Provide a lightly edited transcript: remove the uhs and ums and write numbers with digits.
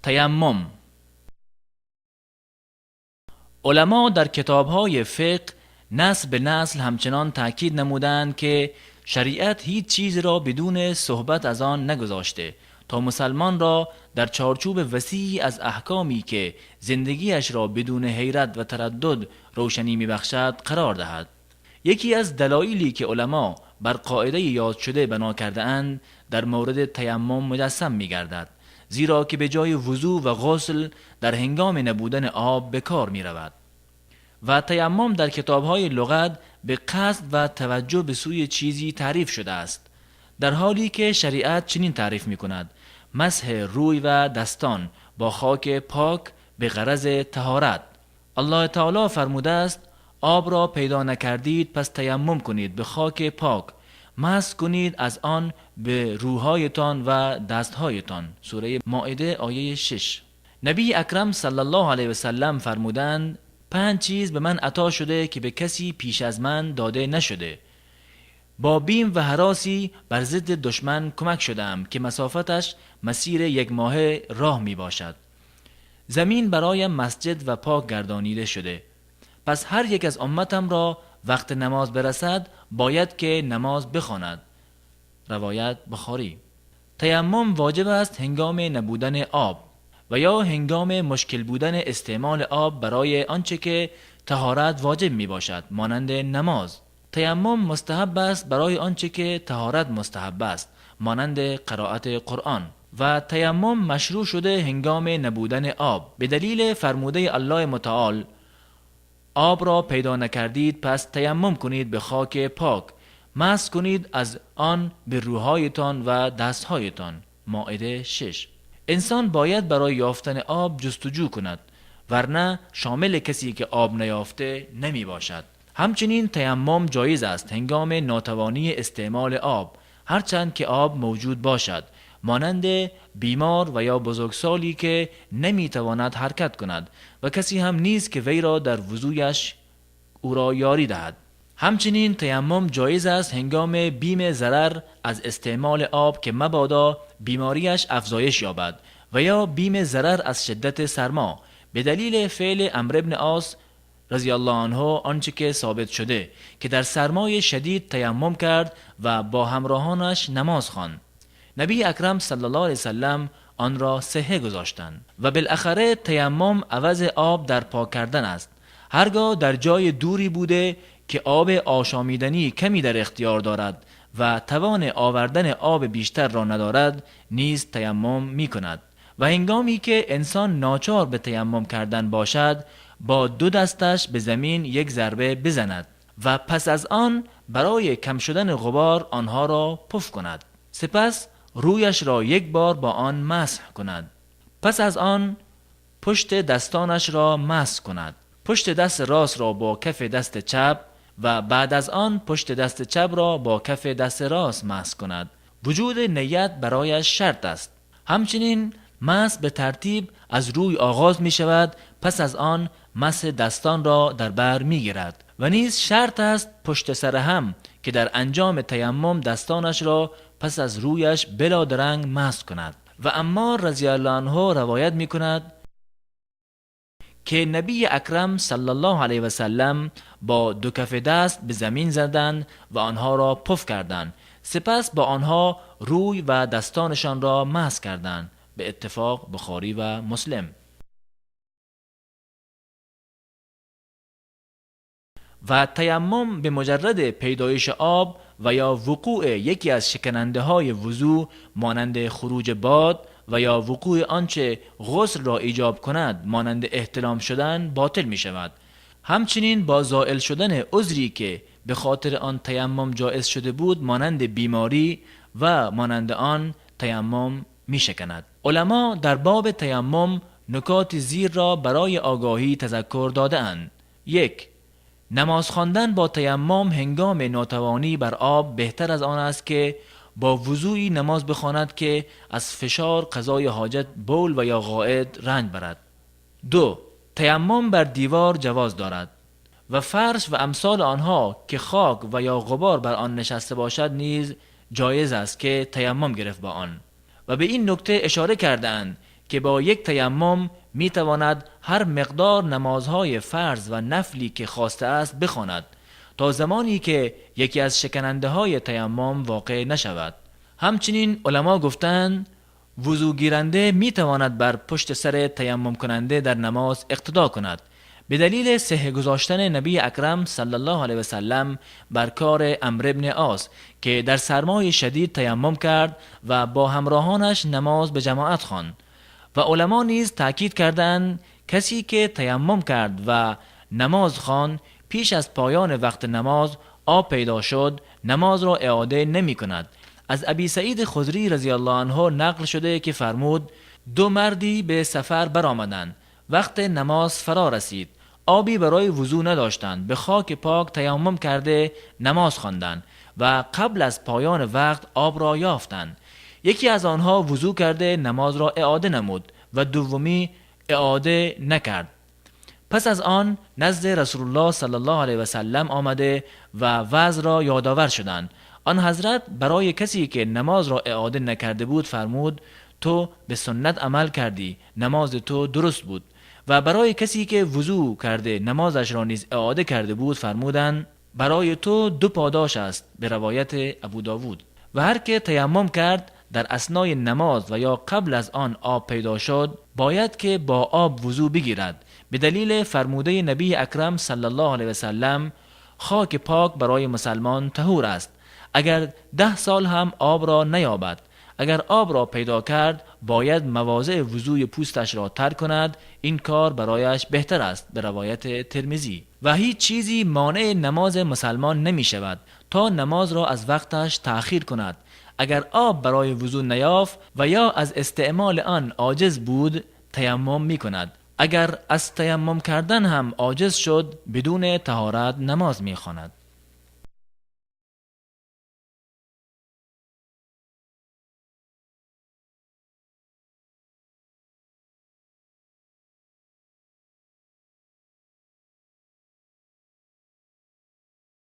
تیمم. علما در کتاب‌های فقه نسل به نسل همچنان تأکید نمودند که شریعت هیچ چیز را بدون صحبت از آن نگذاشته تا مسلمان را در چارچوب وسیعی از احکامی که زندگیش را بدون حیرت و تردد روشنی می‌بخشد قرار دهد. یکی از دلایلی که علما بر قاعده یاد شده بنا کرده اند در مورد تیمم مجسم می‌گردد، زیرا که به جای وضو و غسل در هنگام نبودن آب به کار می رود و تیمم در کتاب‌های لغت به قصد و توجه به سوی چیزی تعریف شده است، در حالی که شریعت چنین تعریف می کند: مسح روی و دستان با خاک پاک به غرض طهارت. الله تعالی فرموده است: آب را پیدا نکردید پس تیمم کنید به خاک پاک، مسح کنید از آن به روحایتان و دستهایتان. سوره مائده آیه 6. نبی اکرم صلی الله علیه و سلم فرمودند: 5 چیز به من عطا شده که به کسی پیش از من داده نشده. با بیم و هراسی بر ضد دشمن کمک شدم که مسافتش مسیر 1 ماهه راه می باشد. زمین برایم مسجد و پاک گردانیده شده. پس هر یک از امتم را وقت نماز برسد باید که نماز بخواند. روایت بخاری. تیمم واجب است هنگام نبودن آب و یا هنگام مشکل بودن استعمال آب برای آنچه که طهارت واجب می باشد، مانند نماز. تیمم مستحب است برای آنچه که طهارت مستحب است، مانند قرائت قرآن. و تیمم مشروع شده هنگام نبودن آب به دلیل فرموده الله متعال: آب را پیدا نکردید پس تیمم کنید به خاک پاک، مسح کنید از آن به روحایتان و دستهایتان. مائده 6. انسان باید برای یافتن آب جستجو کند، ورنه شامل کسی که آب نیافته نمی باشد. همچنین تیمم جایز است هنگام ناتوانی استعمال آب، هرچند که آب موجود باشد، مانند بیمار و یا بزرگسالی که نمی تواند حرکت کند و کسی هم نیست که وی را در وضویش او را یاری دهد. همچنین تیمم جایز است هنگام بیم ضرر از استعمال آب که مبادا بیماریش افزایش یابد و یا بیم ضرر از شدت سرما، به دلیل فعل عمرو بن عاص رضی الله عنه آنچه که ثابت شده که در سرمای شدید تیمم کرد و با همراهانش نماز خواند. نبی اکرم صلی الله علیه وسلم آن را صحه گذاشتند. و بالاخره تیمم عوض آب در پاک کردن است. هرگاه در جای دوری بوده که آب آشامیدنی کمی در اختیار دارد و توان آوردن آب بیشتر را ندارد، نیز تیمم می کند. و هنگامی که انسان ناچار به تیمم کردن باشد، با 2 دستش به زمین 1 ضربه بزند و پس از آن برای کم شدن غبار آنها را پف کند. سپس رویش را 1 بار با آن مسح کند. پس از آن پشت دستانش را مسح کند. پشت دست راست را با کف دست چپ و بعد از آن پشت دست چپ را با کف دست راست مسح کند. وجود نیت برایش شرط است. همچنین مسح به ترتیب از روی آغاز می شود، پس از آن مسح دستان را در بر می گیرد و نیز شرط است پشت سر هم که در انجام تیمم دستانش را پس از رویش بلا درنگ مسح کند. و عمار رضی الله عنه روایت می کند که نبی اکرم صلی الله علیه و سلم با 2 کف دست به زمین زدند و آنها را پف کردند، سپس با آنها روی و دستانشان را مسح کردند. به اتفاق بخاری و مسلم. و تیمم به مجرد پیدایش آب و یا وقوع یکی از شکننده های وضو مانند خروج باد و یا وقوع آنچه غسل را ایجاب کند مانند احتلام شدن باطل می شود. همچنین با زائل شدن عذری که به خاطر آن تیمم جایز شده بود مانند بیماری و مانند آن تیمم می شکند. علما در باب تیمم نکات زیر را برای آگاهی تذکر داده اند. 1. نماز خواندن با تیمم هنگام ناتوانی بر آب بهتر از آن است که با وضوئی نماز بخواند که از فشار قضای حاجت بول و یا غائط رنج برد. 2. تیمم بر دیوار جواز دارد و فرش و امثال آنها که خاک و یا غبار بر آن نشسته باشد نیز جایز است که تیمم گرفت با آن. و به این نکته اشاره کردند که با یک تیمم می تواند هر مقدار نمازهای فرض و نفلی که خواسته است بخواند تا زمانی که یکی از شکننده های تیمم واقع نشود. همچنین علما گفتند وضو گیرنده می تواند بر پشت سر تیمم کننده در نماز اقتدا کند به دلیل صحه گذاشتن نبی اکرم صلی الله علیه و سلم بر کار عمرو بن عاص که در سرمای شدید تیمم کرد و با همراهانش نماز به جماعت خواند. و علما نیز تأکید کردند کسی که تیمم کرد و نماز خواند پیش از پایان وقت نماز آب پیدا شد نماز را اعاده نمی کند. از ابی سعید خدری رضی الله عنه نقل شده که فرمود دو مردی به سفر برآمدند. وقت نماز فرا رسید. آبی برای وضو نداشتند. به خاک پاک تیمم کرده نماز خواندند و قبل از پایان وقت آب را یافتند. یکی از آنها وضو کرده نماز را اعاده نمود و دومی اعاده نکرد. پس از آن نزد رسول الله صلی الله علیه و سلم آمده و وضع را یادآور شدند. آن حضرت برای کسی که نماز را اعاده نکرده بود فرمود تو به سنت عمل کردی، نماز تو درست بود. و برای کسی که وضو کرده نمازش را نیز اعاده کرده بود فرمودند برای تو 2 پاداش است، به روایت ابو داود. و هر که تیمم کرد در اثنای نماز و یا قبل از آن آب پیدا شد باید که با آب وضو بگیرد به دلیل فرموده نبی اکرم صلی الله علیه و سلم خاک پاک برای مسلمان طهور است اگر 10 سال هم آب را نیابد. اگر آب را پیدا کرد باید مواضع وضوی پوستش را ترک کند، این کار برایش بهتر است، به روایت ترمذی. و هیچ چیزی مانع نماز مسلمان نمی شود تا نماز را از وقتش تأخیر کند. اگر آب برای وضو نیافت و یا از استعمال آن عاجز بود تیمم می کند. اگر از تیمم کردن هم عاجز شد بدون طهارت نماز می خواند.